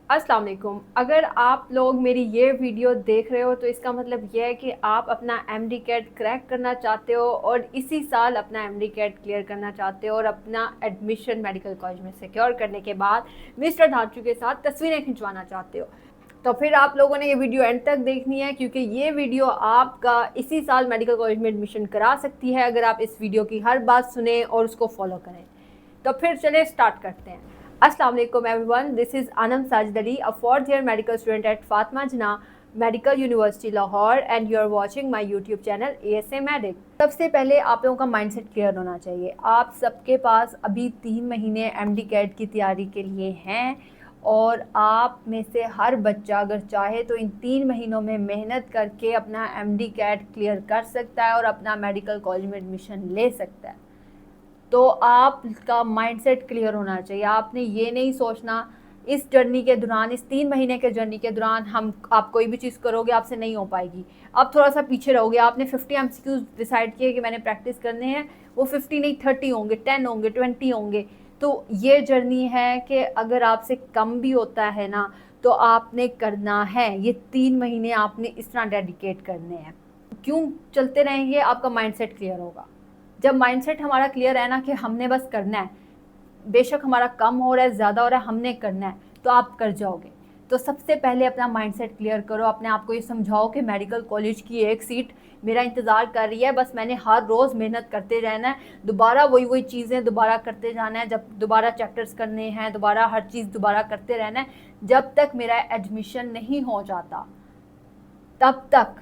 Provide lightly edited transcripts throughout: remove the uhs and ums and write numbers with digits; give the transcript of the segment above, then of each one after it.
अस्सलाम वालेकुम। अगर आप लोग मेरी ये वीडियो देख रहे हो तो इसका मतलब ये है कि आप अपना एमडी कैट क्रैक करना चाहते हो और इसी साल अपना एमडी कैट क्लियर करना चाहते हो और अपना एडमिशन मेडिकल कॉलेज में सिक्योर करने के बाद मिस्टर धांचू के साथ तस्वीरें खिंचवाना चाहते हो। तो फिर आप लोगों ने ये वीडियो एंड तक देखनी है, क्योंकि ये वीडियो आपका इसी साल मेडिकल कॉलेज में एडमिशन करा सकती है अगर आप इस वीडियो की हर बात सुने और उसको फॉलो करें। तो फिर चले स्टार्ट करते हैं। अस्सलाम वालेकुम everyone, this is Anam Sajid Ali, a fourth year medical student at Fatima Jinnah medical university Lahore and you are watching my YouTube channel ASA medic. सबसे पहले आप लोगों का माइंडसेट क्लियर होना चाहिए। आप सबके पास अभी 3 महीने MD कैट की तैयारी के लिए हैं और आप में से हर बच्चा अगर चाहे तो इन 3 महीनों में मेहनत करके अपना MD कैट क्लियर कर सकता है और अपना मेडिकल कॉलेज में एडमिशन ले सकता है। तो आपका माइंडसेट क्लियर होना चाहिए। आपने ये नहीं सोचना इस जर्नी के दौरान, इस 3 महीने के जर्नी के दौरान आप कोई भी चीज़ करोगे आपसे नहीं हो पाएगी, आप थोड़ा सा पीछे रहोगे। आपने 50 MCQs डिसाइड किए कि मैंने प्रैक्टिस करने हैं, वो 50 नहीं 30 होंगे, 10 होंगे, 20 होंगे। तो ये जर्नी है कि अगर आपसे कम भी होता है ना तो आपने करना है। ये 3 महीने आपने इस तरह डेडिकेट करने हैं। क्यों चलते रहेंगे, आपका माइंडसेट क्लियर होगा। जब माइंडसेट हमारा क्लियर है ना कि हमने बस करना है, बेशक हमारा कम हो रहा है ज़्यादा हो रहा है, हमने करना है, तो आप कर जाओगे। तो सबसे पहले अपना माइंडसेट क्लियर करो। अपने आप को ये समझाओ कि मेडिकल कॉलेज की एक सीट मेरा इंतज़ार कर रही है, बस मैंने हर रोज़ मेहनत करते रहना है, दोबारा वही वही चीज़ें दोबारा करते जाना है। जब दोबारा चैप्टर्स करने हैं, दोबारा हर चीज़ दोबारा करते रहना है, जब तक मेरा एडमिशन नहीं हो जाता तब तक।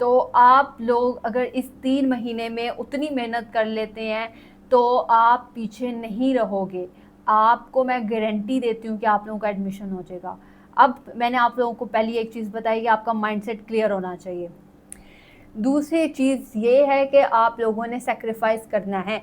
तो आप लोग अगर इस 3 महीने में उतनी मेहनत कर लेते हैं तो आप पीछे नहीं रहोगे। आपको मैं गारंटी देती हूँ कि आप लोगों का एडमिशन हो जाएगा। अब मैंने आप लोगों को पहली एक चीज़ बताई कि आपका माइंडसेट क्लियर होना चाहिए। दूसरी चीज़ ये है कि आप लोगों ने सेक्रीफाइस करना है।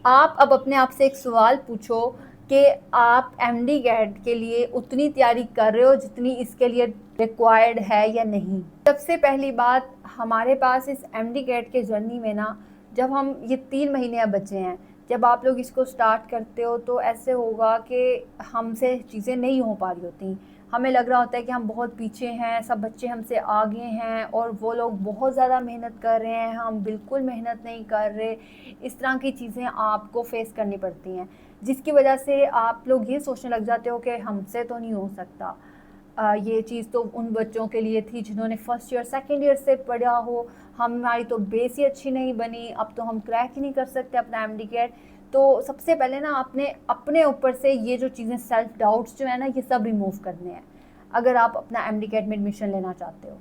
आप अब अपने आप से एक सवाल पूछो कि आप MD कैट के लिए उतनी तैयारी कर रहे हो जितनी इसके लिए रिक्वायर्ड है या नहीं। सबसे पहली बात, हमारे पास इस MD कैट के जर्नी में ना, जब हम ये 3 महीने अब बचे हैं, जब आप लोग इसको स्टार्ट करते हो तो ऐसे होगा कि हमसे चीज़ें नहीं हो पा रही होती। हमें लग रहा होता है कि हम बहुत पीछे हैं, सब बच्चे हमसे आगे हैं और वो लोग बहुत ज़्यादा मेहनत कर रहे हैं, हम बिल्कुल मेहनत नहीं कर रहे। इस तरह की चीज़ें आपको फेस करनी पड़ती हैं, जिसकी वजह से आप लोग ये सोचने लग जाते हो कि हमसे तो नहीं हो सकता। ये चीज़ तो उन बच्चों के लिए थी जिन्होंने फर्स्ट ईयर सेकंड ईयर से पढ़ा हो, हमारी तो बेस ही अच्छी नहीं बनी, अब तो हम क्रैक ही नहीं कर सकते अपना MD कैट। तो सबसे पहले ना आपने अपने ऊपर से ये जो चीज़ें सेल्फ डाउट्स जो है ना, ये सब रिमूव करने हैं अगर आप अपना MD कैट में एडमिशन लेना चाहते हो।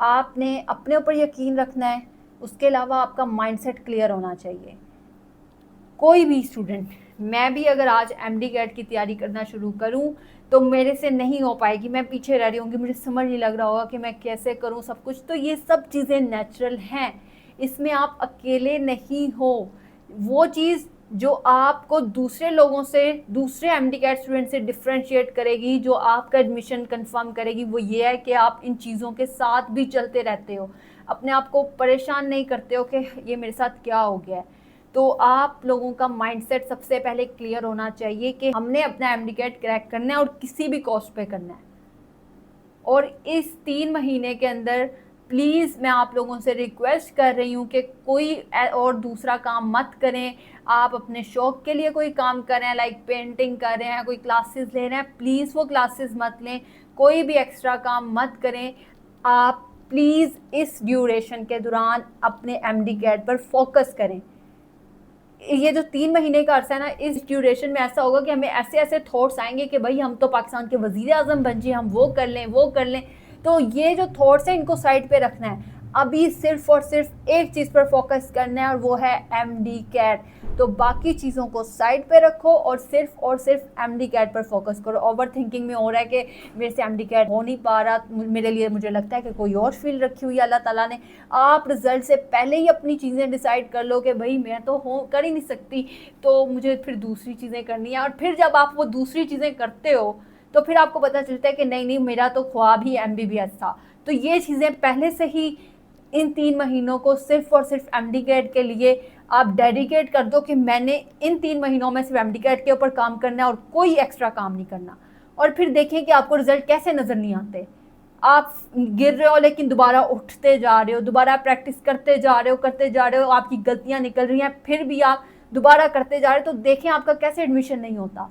आपने अपने ऊपर यकीन रखना है, उसके अलावा आपका माइंडसेट क्लियर होना चाहिए। कोई भी स्टूडेंट, मैं भी अगर आज MD कैट की तैयारी करना शुरू करूं तो मेरे से नहीं हो पाएगी, मैं पीछे रह रही होंगी, मुझे समझ नहीं लग रहा होगा कि मैं कैसे करूं सब कुछ। तो ये सब चीज़ें नेचुरल हैं, इसमें आप अकेले नहीं हो। वो चीज़ जो आपको दूसरे लोगों से, दूसरे MD कैट स्टूडेंट से डिफ्रेंशिएट करेगी, जो आपका एडमिशन कंफर्म करेगी, वो ये है कि आप इन चीज़ों के साथ भी चलते रहते हो, अपने आप को परेशान नहीं करते हो कि ये मेरे साथ क्या हो गया है। तो आप लोगों का माइंडसेट सबसे पहले क्लियर होना चाहिए कि हमने अपना MD कैट क्रैक करना है और किसी भी कॉस्ट पे करना है। और इस 3 महीने के अंदर प्लीज़ मैं आप लोगों से रिक्वेस्ट कर रही हूँ कि कोई और दूसरा काम मत करें। आप अपने शौक़ के लिए कोई काम करें, लाइक पेंटिंग कर रहे हैं, कोई क्लासेस ले रहे हैं, प्लीज़ वो क्लासेस मत लें, कोई भी एक्स्ट्रा काम मत करें। आप प्लीज़ इस ड्यूरेशन के दौरान अपने MD कैट पर फोकस करें। ये जो 3 महीने का अर्सा है ना, इस ड्यूरेशन में ऐसा होगा कि हमें ऐसे ऐसे थॉट्स आएंगे कि भाई हम तो पाकिस्तान के वज़ीर आज़म बन जाए, हम वो कर लें वो कर लें। तो ये जो थॉट्स हैं इनको साइड पे रखना है। अभी सिर्फ और सिर्फ एक चीज़ पर फोकस करना है और वो है MD कैट। तो बाकी चीज़ों को साइड पे रखो और सिर्फ MD कैट पर फोकस करो। ओवर थिंकिंग में हो रहा है कि मेरे से MD कैट हो नहीं पा रहा, मेरे लिए मुझे लगता है कि कोई और फील्ड रखी हुई है अल्लाह ताला ने। आप रिजल्ट से पहले ही अपनी चीज़ें डिसाइड कर लो कि भाई मैं तो कर ही नहीं सकती, तो मुझे फिर दूसरी चीज़ें करनी है। और फिर जब आप वो दूसरी चीज़ें करते हो तो फिर आपको पता चलता है कि नहीं नहीं, मेरा तो ख्वाब ही MBBS था। तो ये चीज़ें पहले से ही इन 3 महीनों को सिर्फ और सिर्फ MD कैट के लिए आप डेडिकेट कर दो कि मैंने इन 3 महीनों में सिर्फ MD कैट के ऊपर काम करना है और कोई एक्स्ट्रा काम नहीं करना, और फिर देखें कि आपको रिजल्ट कैसे नज़र नहीं आते। आप गिर रहे हो लेकिन दोबारा उठते जा रहे हो, दोबारा प्रैक्टिस करते जा रहे हो, आपकी गलतियां निकल रही हैं, फिर भी आप दोबारा करते जा रहे हो, तो देखें आपका कैसे एडमिशन नहीं होता।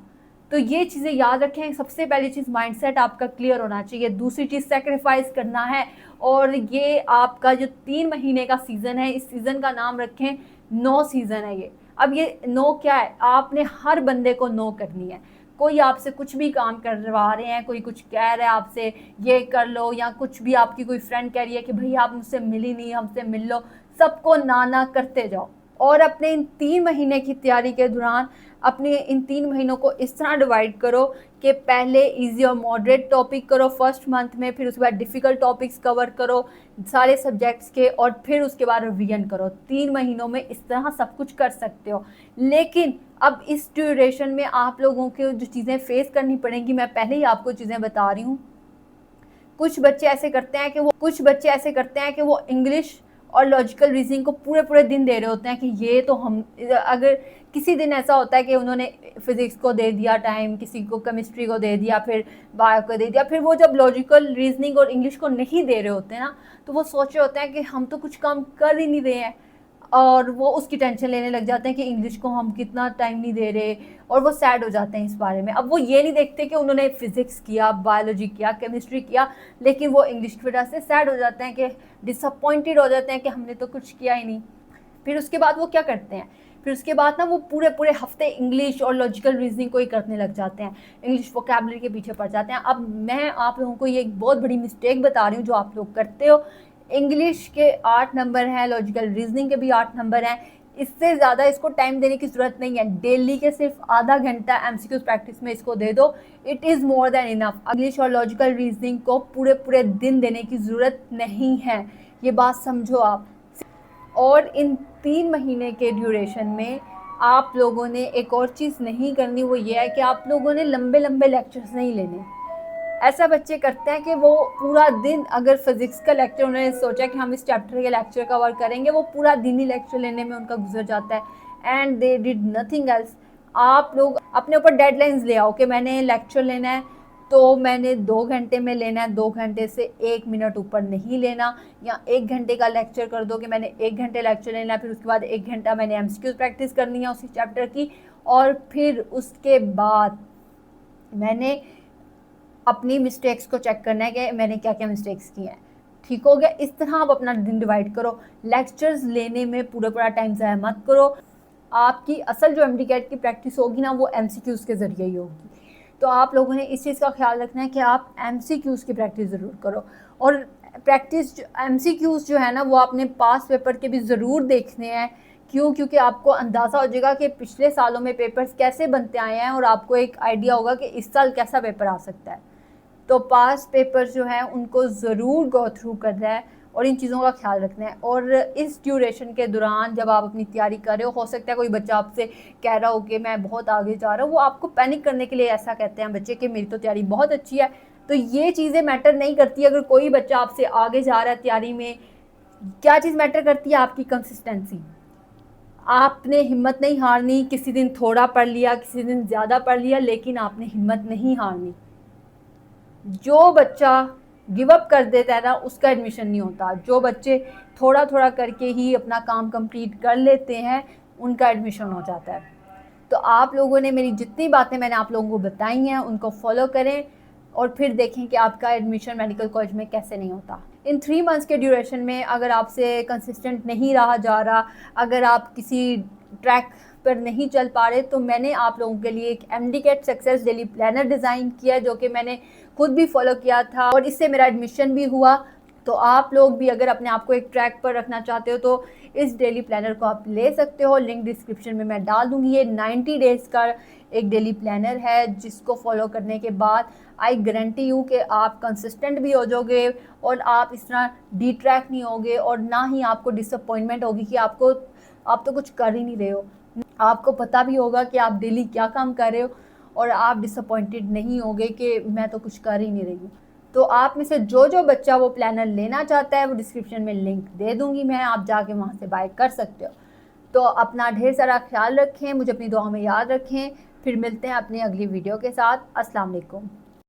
तो ये चीज़ें याद रखें। सबसे पहली चीज़ माइंडसेट आपका क्लियर होना चाहिए। दूसरी चीज़ सेक्रीफाइस करना है। और ये आपका जो 3 महीने का सीज़न है, इस सीज़न का नाम रखें नो सीज़न है ये। अब ये नो क्या है, आपने हर बंदे को नो करनी है। कोई आपसे कुछ भी काम करवा रहे हैं, कोई कुछ कह रहा है आपसे ये कर लो, या कुछ भी आपकी कोई फ्रेंड कह रही है कि भाई आप मुझसे मिली नहीं, हमसे मिल लो, सबको ना करते जाओ। और अपने इन 3 महीने की तैयारी के दौरान अपने इन 3 महीनों को इस तरह डिवाइड करो कि पहले इजी और मॉडरेट टॉपिक करो फर्स्ट मंथ में, फिर उसके बाद डिफ़िकल्ट टॉपिक्स कवर करो सारे सब्जेक्ट्स के, और फिर उसके बाद रिवीजन करो। 3 महीनों में इस तरह सब कुछ कर सकते हो। लेकिन अब इस ड्यूरेशन में आप लोगों को जो चीज़ें फेस करनी पड़ेंगी, मैं पहले ही आपको चीज़ें बता रही हूँ। कुछ बच्चे ऐसे करते हैं कि वो इंग्लिश और लॉजिकल रीजनिंग को पूरे दिन दे रहे होते हैं कि ये तो हम, अगर किसी दिन ऐसा होता है कि उन्होंने फिज़िक्स को दे दिया टाइम, किसी को केमिस्ट्री को दे दिया, फिर बायो को दे दिया, फिर वो जब लॉजिकल रीजनिंग और इंग्लिश को नहीं दे रहे होते हैं ना, तो वो सोच रहे होते हैं कि हम तो कुछ काम कर ही नहीं रहे हैं, और वो उसकी टेंशन लेने लग जाते हैं कि इंग्लिश को हम कितना टाइम नहीं दे रहे, और वो सैड हो जाते हैं इस बारे में। अब वो ये नहीं देखते कि उन्होंने फिज़िक्स किया, बायोलॉजी किया, केमिस्ट्री किया, लेकिन वो इंग्लिश की वजह से सैड हो जाते हैं, कि डिसअपॉइंटेड हो जाते हैं कि हमने तो कुछ किया ही नहीं। फिर उसके बाद वो क्या करते हैं, फिर उसके बाद ना वो पूरे हफ्ते इंग्लिश और लॉजिकल रीजनिंग को ही करने लग जाते हैं, इंग्लिश वोकैबुलरी के पीछे पड़ जाते हैं। अब मैं आप लोगों को ये एक बहुत बड़ी मिस्टेक बता रही हूँ जो आप लोग करते हो। इंग्लिश के 8 नंबर हैं, लॉजिकल रीजनिंग के भी 8 नंबर हैं, इससे ज़्यादा इसको टाइम देने की ज़रूरत नहीं है। डेली के सिर्फ आधा घंटा एमसीक्यूज प्रैक्टिस में इसको दे दो, it is more than enough. English और लॉजिकल रीजनिंग को पूरे दिन देने की ज़रूरत नहीं है, ये बात समझो आप। और इन 3 महीने के ड्यूरेशन में आप लोगों ने एक और चीज़ नहीं करनी, वो ये है कि आप लोगों ने लंबे लेक्चर्स नहीं लेने। ऐसा बच्चे करते हैं कि वो पूरा दिन, अगर फिज़िक्स का लेक्चर उन्होंने सोचा कि हम इस चैप्टर के लेक्चर कवर करेंगे, वो पूरा दिन ही लेक्चर लेने में उनका गुजर जाता है, and they did nothing else. आप लोग अपने ऊपर डेडलाइंस ले आओ कि मैंने लेक्चर लेना है तो मैंने 2 घंटे में लेना है, 2 घंटे से 1 मिनट ऊपर नहीं लेना, या 1 घंटे का लेक्चर कर दो कि मैंने 1 घंटे लेक्चर लेना है, फिर उसके बाद 1 घंटा मैंने एमसीक्यूज प्रैक्टिस करनी है उसी चैप्टर की, और फिर उसके बाद मैंने अपनी मिस्टेक्स को चेक करना है कि मैंने क्या क्या मिस्टेक्स की हैं। ठीक हो गया। इस तरह आप अपना दिन डिवाइड करो। लेक्चर्स लेने में पूरा टाइम ज़ाया मत करो। आपकी असल जो एमडीकैट की प्रैक्टिस होगी ना, वो एमसीक्यूज़ के ज़रिए ही होगी। तो आप लोगों ने इस चीज़ का ख्याल रखना है कि आप एमसीक्यूज़ की प्रैक्टिस ज़रूर करो। और प्रैक्टिस एमसीक्यूज़ जो है ना, वो आपने पास पेपर के भी ज़रूर देखने हैं। क्यों? क्योंकि आपको अंदाज़ा हो जाएगा कि पिछले सालों में पेपर्स कैसे बनते आए हैं, और आपको एक आइडिया होगा कि इस साल कैसा पेपर आ सकता है। तो पास पेपर जो हैं उनको ज़रूर गो थ्रू करना है, और इन चीज़ों का ख्याल रखना है। और इस ड्यूरेशन के दौरान जब आप अपनी तैयारी कर रहे हो सकता है कोई बच्चा आपसे कह रहा हो कि मैं बहुत आगे जा रहा हूँ, वो आपको पैनिक करने के लिए ऐसा कहते हैं बच्चे कि मेरी तो तैयारी बहुत अच्छी है। तो ये चीज़ें मैटर नहीं करती। अगर कोई बच्चा आपसे आगे जा रहा है तैयारी में, क्या चीज़ मैटर करती है? आपकी कंसिस्टेंसी। आपने हिम्मत नहीं हारनी। किसी दिन थोड़ा पढ़ लिया, किसी दिन ज़्यादा पढ़ लिया, लेकिन आपने हिम्मत नहीं हारनी। जो बच्चा गिव अप कर देता है ना, उसका एडमिशन नहीं होता। जो बच्चे थोड़ा करके ही अपना काम कंप्लीट कर लेते हैं, उनका एडमिशन हो जाता है। तो आप लोगों ने मेरी जितनी बातें मैंने आप लोगों को बताई हैं, उनको फॉलो करें, और फिर देखें कि आपका एडमिशन मेडिकल कॉलेज में कैसे नहीं होता। इन 3 मंथ्स के ड्यूरेशन में अगर आपसे कंसिस्टेंट नहीं रहा जा रहा, अगर आप किसी ट्रैक पर नहीं चल पा रहे, तो मैंने आप लोगों के लिए एक MDCAT success daily planner design किया, जो कि मैंने खुद भी फॉलो किया था, और इससे मेरा एडमिशन भी हुआ। तो आप लोग भी अगर अपने आप को एक ट्रैक पर रखना चाहते हो, तो इस डेली प्लानर को आप ले सकते हो। लिंक डिस्क्रिप्शन में मैं डाल दूँगी। ये 90 डेज़ का एक डेली प्लानर है, जिसको फॉलो करने के बाद आई गारंटी यू कि आप कंसिस्टेंट भी हो जाओगे, और आप इस तरह डी ट्रैक नहीं होगे, और ना ही आपको डिसअपॉइंटमेंट होगी कि आप तो कुछ कर ही नहीं रहे हो। आपको पता भी होगा कि आप डेली क्या काम कर रहे हो, और आप डिसअपॉइंटेड नहीं होगे कि मैं तो कुछ कर ही नहीं रही हूँ। तो आप में से जो बच्चा वो प्लानर लेना चाहता है, वो डिस्क्रिप्शन में लिंक दे दूँगी मैं, आप जाके वहाँ से बाय कर सकते हो। तो अपना ढेर सारा ख्याल रखें, मुझे अपनी दुआ में याद रखें। फिर मिलते हैं अपनी अगली वीडियो के साथ। अस्सलाम वालेकुम।